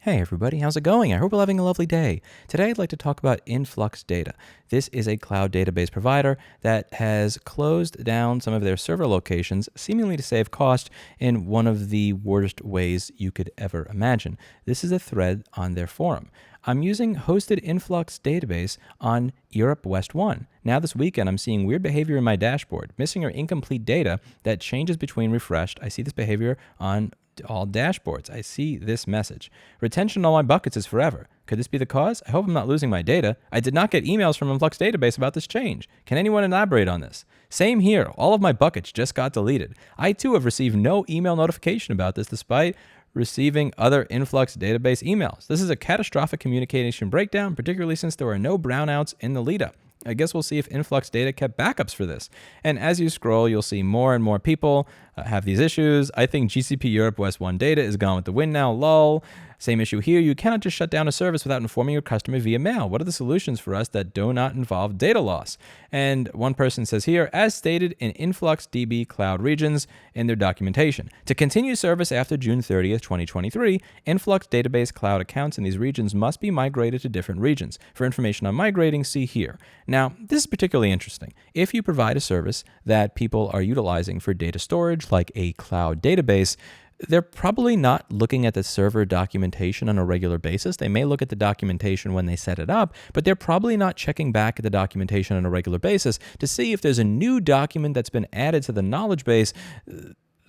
Hey everybody, how's it going? I hope you're having a lovely day. Today I'd like to talk about InfluxDB. This is a cloud database provider that has closed down some of their server locations, seemingly to save cost in one of the worst ways you could ever imagine. This is a thread on their forum. I'm using hosted Influx database on Europe West 1. Now this weekend, I'm seeing weird behavior in my dashboard, missing or incomplete data that changes between refreshed. I see this behavior on all dashboards. I see this message. Retention on all my buckets is forever. Could this be the cause? I hope I'm not losing my data. I did not get emails from Influx database about this change. Can anyone elaborate on this? Same here. All of my buckets just got deleted. I too have received no email notification about this despite receiving other Influx database emails. This is a catastrophic communication breakdown, particularly since there are no brownouts in the lead up. I guess we'll see if Influx data kept backups for this. And as you scroll, you'll see more and more people have these issues. I think GCP Europe West 1 data is gone with the wind now, lol. Same issue here. You cannot just shut down a service without informing your customer via mail. What are the solutions for us that do not involve data loss? And one person says here, as stated in InfluxDB cloud regions in their documentation, to continue service after June 30th, 2023, Influx database cloud accounts in these regions must be migrated to different regions. For information on migrating, see here. Now, this is particularly interesting. If you provide a service that people are utilizing for data storage, like a cloud database, they're probably not looking at the server documentation on a regular basis. They may look at the documentation when they set it up, but they're probably not checking back at the documentation on a regular basis to see if there's a new document that's been added to the knowledge base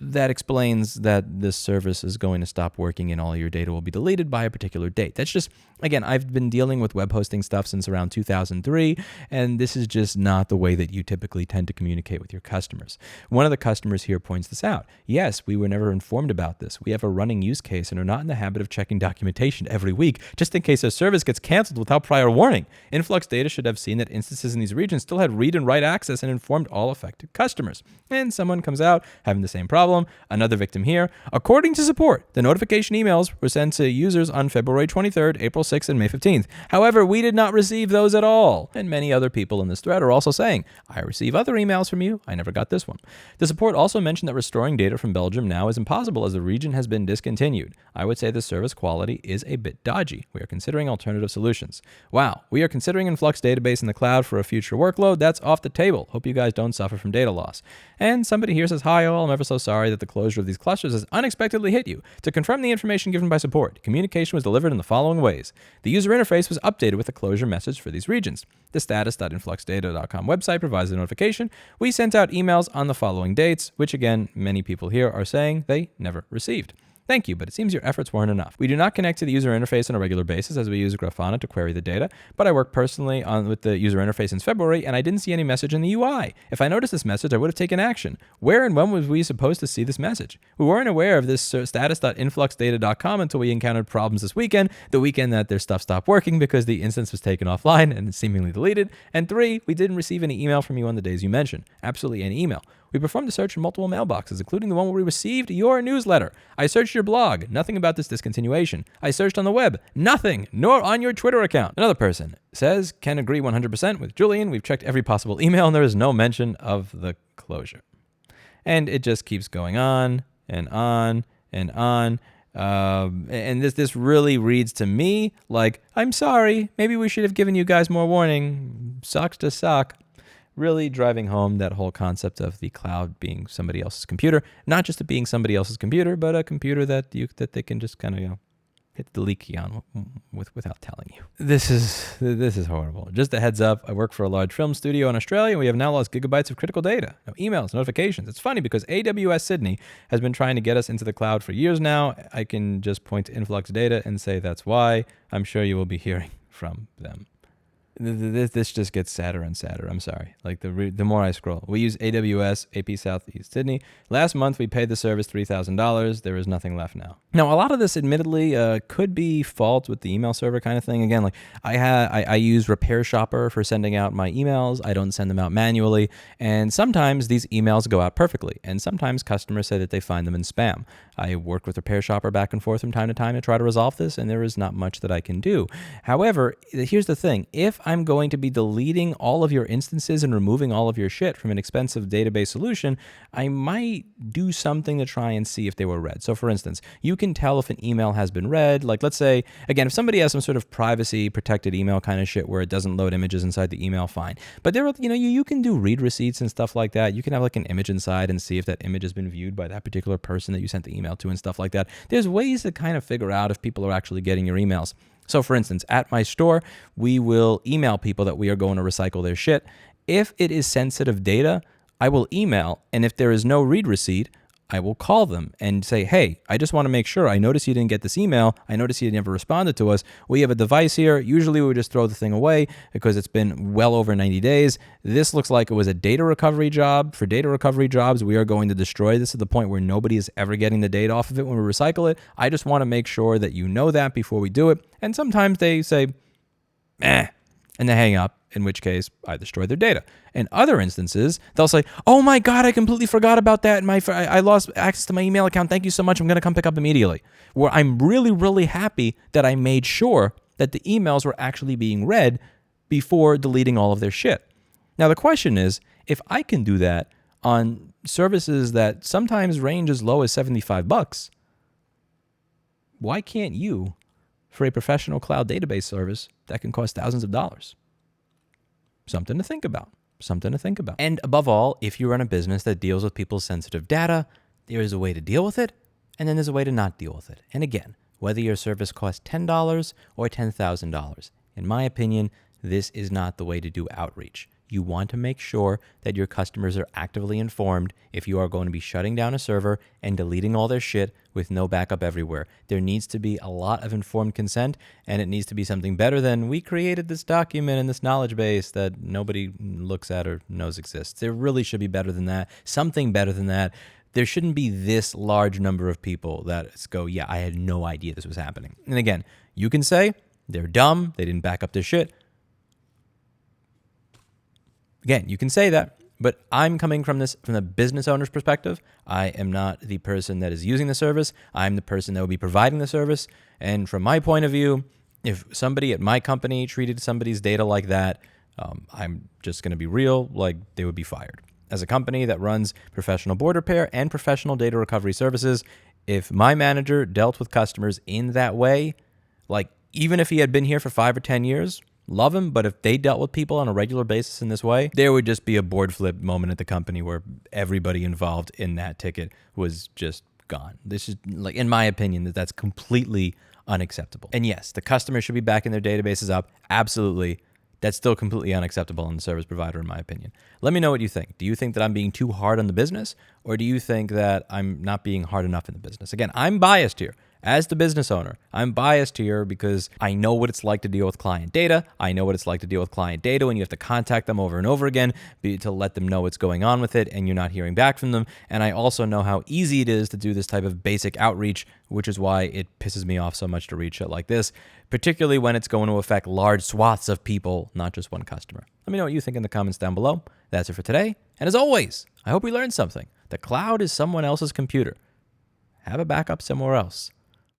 that explains that this service is going to stop working and all your data will be deleted by a particular date. That's just, again, I've been dealing with web hosting stuff since around 2003, and this is just not the way that you typically tend to communicate with your customers. One of the customers here points this out. Yes, we were never informed about this. We have a running use case and are not in the habit of checking documentation every week, just in case a service gets canceled without prior warning. Influx data should have seen that instances in these regions still had read and write access and informed all affected customers. And someone comes out having the same problem. Another victim here. According to support, the notification emails were sent to users on February 23rd, April 6th, and May 15th. However, we did not receive those at all. And many other people in this thread are also saying, I receive other emails from you. I never got this one. The support also mentioned that restoring data from Belgium now is impossible as the region has been discontinued. I would say the service quality is a bit dodgy. We are considering alternative solutions. Wow, we are considering Influx database in the cloud for a future workload. That's off the table. Hope you guys don't suffer from data loss. And somebody here says, hi all, I'm ever so sorry that the closure of these clusters has unexpectedly hit you. To confirm the information given by support, communication was delivered in the following ways. The user interface was updated with a closure message for these regions. The status.influxdata.com website provides the notification. We sent out emails on the following dates, which again, many people here are saying they never received. Thank you, but it seems your efforts weren't enough. We do not connect to the user interface on a regular basis as we use Grafana to query the data, but I worked personally with the user interface since February and I didn't see any message in the UI. If I noticed this message, I would have taken action. Where and when was we supposed to see this message? We weren't aware of this status.influxdata.com until we encountered problems this weekend, the weekend that their stuff stopped working because the instance was taken offline and seemingly deleted. And 3, we didn't receive any email from you on the days you mentioned. Absolutely any email. We performed a search in multiple mailboxes, including the one where we received your newsletter. I searched your blog, nothing about this discontinuation. I searched on the web, nothing, nor on your Twitter account. Another person says, can agree 100% with Julian. We've checked every possible email and there is no mention of the closure. And it just keeps going on and on and on. And this really reads to me like, I'm sorry, maybe we should have given you guys more warning. Sucks to suck. Really driving home that whole concept of the cloud being somebody else's computer, not just it being somebody else's computer, but a computer that they can just kind of hit the delete key on without telling you. This is horrible. Just a heads up, I work for a large film studio in Australia. We have now lost gigabytes of critical data, no emails, notifications. It's funny because AWS Sydney has been trying to get us into the cloud for years now. I can just point to Influx data and say that's why. I'm sure you will be hearing from them. This just gets sadder and sadder. I'm sorry. Like the more I scroll, we use AWS AP Southeast Sydney. Last month we paid the service $3,000. There is nothing left now. Now a lot of this, admittedly, could be fault with the email server kind of thing. Again, like I use Repair Shopper for sending out my emails. I don't send them out manually, and sometimes these emails go out perfectly, and sometimes customers say that they find them in spam. I work with Repair Shopper back and forth from time to time to try to resolve this, and there is not much that I can do. However, here's the thing: if I'm going to be deleting all of your instances and removing all of your shit from an expensive database solution, I might do something to try and see if they were read. So for instance, you can tell if an email has been read. Like let's say, again, if somebody has some sort of privacy protected email kind of shit where it doesn't load images inside the email, fine. But there are, you can do read receipts and stuff like that. You can have like an image inside and see if that image has been viewed by that particular person that you sent the email to and stuff like that. There's ways to kind of figure out if people are actually getting your emails. So for instance, at my store, we will email people that we are going to recycle their shit. If it is sensitive data, I will email, and if there is no read receipt, I will call them and say, hey, I just want to make sure. I noticed you didn't get this email. I noticed you never responded to us. We have a device here. Usually we would just throw the thing away because it's been well over 90 days. This looks like it was a data recovery job. For data recovery jobs, we are going to destroy this to the point where nobody is ever getting the data off of it when we recycle it. I just want to make sure that you know that before we do it. And sometimes they say, and they hang up, in which case I destroy their data. In other instances, they'll say, oh my God, I completely forgot about that. I lost access to my email account. Thank you so much. I'm going to come pick up immediately. Where I'm really, really happy that I made sure that the emails were actually being read before deleting all of their shit. Now, the question is, if I can do that on services that sometimes range as low as $75, why can't you for a professional cloud database service that can cost thousands of dollars? Something to think about. Something to think about. And above all, if you run a business that deals with people's sensitive data, there is a way to deal with it, and then there's a way to not deal with it. And again, whether your service costs $10 or $10,000, in my opinion, this is not the way to do outreach. You want to make sure that your customers are actively informed if you are going to be shutting down a server and deleting all their shit with no backup everywhere. There needs to be a lot of informed consent, and it needs to be something better than we created this document and this knowledge base that nobody looks at or knows exists. There really should be better than that, something better than that. There shouldn't be this large number of people that go, yeah, I had no idea this was happening. And again, you can say they're dumb, they didn't back up their shit. Again, you can say that, but I'm coming from the business owner's perspective. I am not the person that is using the service. I'm the person that will be providing the service. And from my point of view, if somebody at my company treated somebody's data like that, I'm just going to be real, like they would be fired. As a company that runs professional board repair and professional data recovery services, if my manager dealt with customers in that way, like even if he had been here for 5 or 10 years, love him, but if they dealt with people on a regular basis in this way, there would just be a board flip moment at the company where everybody involved in that ticket was just gone. This is, like, in my opinion, that's completely unacceptable. And yes, the customer should be backing their databases up. Absolutely. That's still completely unacceptable on the service provider, in my opinion. Let me know what you think. Do you think that I'm being too hard on the business, or do you think that I'm not being hard enough in the business? Again, I'm biased here. As the business owner, I'm biased here because I know what it's like to deal with client data. I know what it's like to deal with client data when you have to contact them over and over again to let them know what's going on with it and you're not hearing back from them. And I also know how easy it is to do this type of basic outreach, which is why it pisses me off so much to read shit like this, particularly when it's going to affect large swaths of people, not just one customer. Let me know what you think in the comments down below. That's it for today. And as always, I hope we learned something. The cloud is someone else's computer. Have a backup somewhere else.